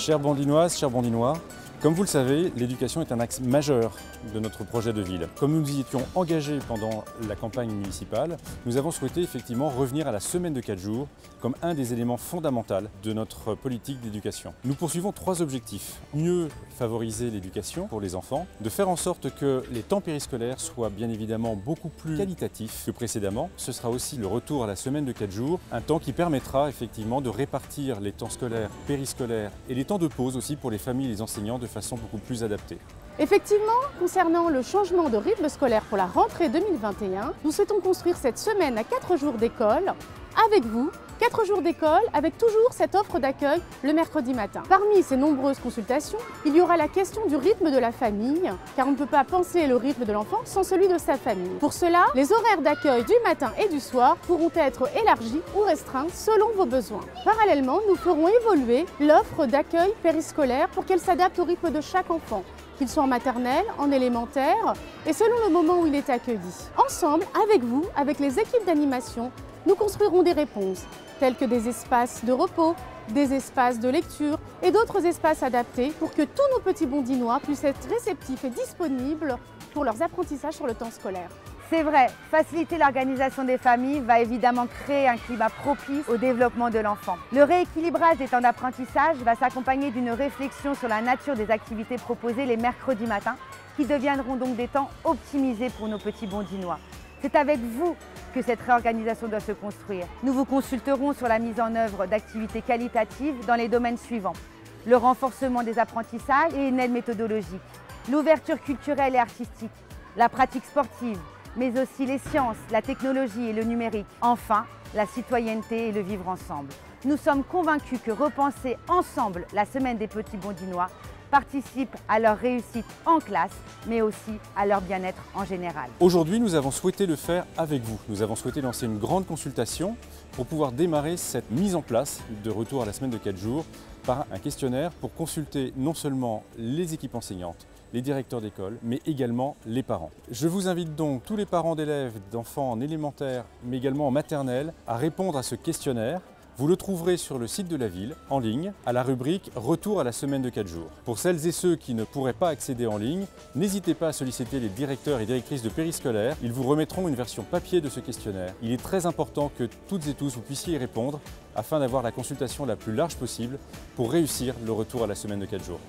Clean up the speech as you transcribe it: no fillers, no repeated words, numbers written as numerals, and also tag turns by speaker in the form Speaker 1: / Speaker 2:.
Speaker 1: Chères Bandinoises, chers Bandinois, comme vous le savez, l'éducation est un axe majeur de notre projet de ville. Comme nous nous y étions engagés pendant la campagne municipale, nous avons souhaité effectivement revenir à la semaine de 4 jours comme un des éléments fondamentaux de notre politique d'éducation. Nous poursuivons 3 objectifs. Mieux favoriser l'éducation pour les enfants, de faire en sorte que les temps périscolaires soient bien évidemment beaucoup plus qualitatifs que précédemment. Ce sera aussi le retour à la semaine de 4 jours, un temps qui permettra effectivement de répartir les temps scolaires, périscolaires et les temps de pause aussi pour les familles et les enseignants de façon beaucoup plus adaptée.
Speaker 2: Effectivement, concernant le changement de rythme scolaire pour la rentrée 2021, nous souhaitons construire cette semaine à 4 jours d'école avec vous, 4 jours d'école avec toujours cette offre d'accueil le mercredi matin. Parmi ces nombreuses consultations, il y aura la question du rythme de la famille, car on ne peut pas penser le rythme de l'enfant sans celui de sa famille. Pour cela, les horaires d'accueil du matin et du soir pourront être élargis ou restreints selon vos besoins. Parallèlement, nous ferons évoluer l'offre d'accueil périscolaire pour qu'elle s'adapte au rythme de chaque enfant, qu'il soit en maternelle, en élémentaire et selon le moment où il est accueilli. Ensemble, avec vous, avec les équipes d'animation, nous construirons des réponses tels que des espaces de repos, des espaces de lecture et d'autres espaces adaptés pour que tous nos petits Bandinois puissent être réceptifs et disponibles pour leurs apprentissages sur le temps scolaire.
Speaker 3: C'est vrai, faciliter l'organisation des familles va évidemment créer un climat propice au développement de l'enfant. Le rééquilibrage des temps d'apprentissage va s'accompagner d'une réflexion sur la nature des activités proposées les mercredis matins, qui deviendront donc des temps optimisés pour nos petits Bandinois. C'est avec vous que cette réorganisation doit se construire. Nous vous consulterons sur la mise en œuvre d'activités qualitatives dans les domaines suivants: le renforcement des apprentissages et une aide méthodologique, l'ouverture culturelle et artistique, la pratique sportive, mais aussi les sciences, la technologie et le numérique. Enfin, la citoyenneté et le vivre ensemble. Nous sommes convaincus que repenser ensemble la semaine des petits Bandinois participe à leur réussite en classe, mais aussi à leur bien-être en général.
Speaker 1: Aujourd'hui, nous avons souhaité le faire avec vous. Nous avons souhaité lancer une grande consultation pour pouvoir démarrer cette mise en place de retour à la semaine de 4 jours par un questionnaire pour consulter non seulement les équipes enseignantes, les directeurs d'école, mais également les parents. Je vous invite donc tous les parents d'élèves, d'enfants en élémentaire, mais également en maternelle, à répondre à ce questionnaire. Vous le trouverez sur le site de la ville, en ligne, à la rubrique « Retour à la semaine de 4 jours ». Pour celles et ceux qui ne pourraient pas accéder en ligne, n'hésitez pas à solliciter les directeurs et directrices de périscolaire. Ils vous remettront une version papier de ce questionnaire. Il est très important que toutes et tous vous puissiez y répondre afin d'avoir la consultation la plus large possible pour réussir le retour à la semaine de 4 jours.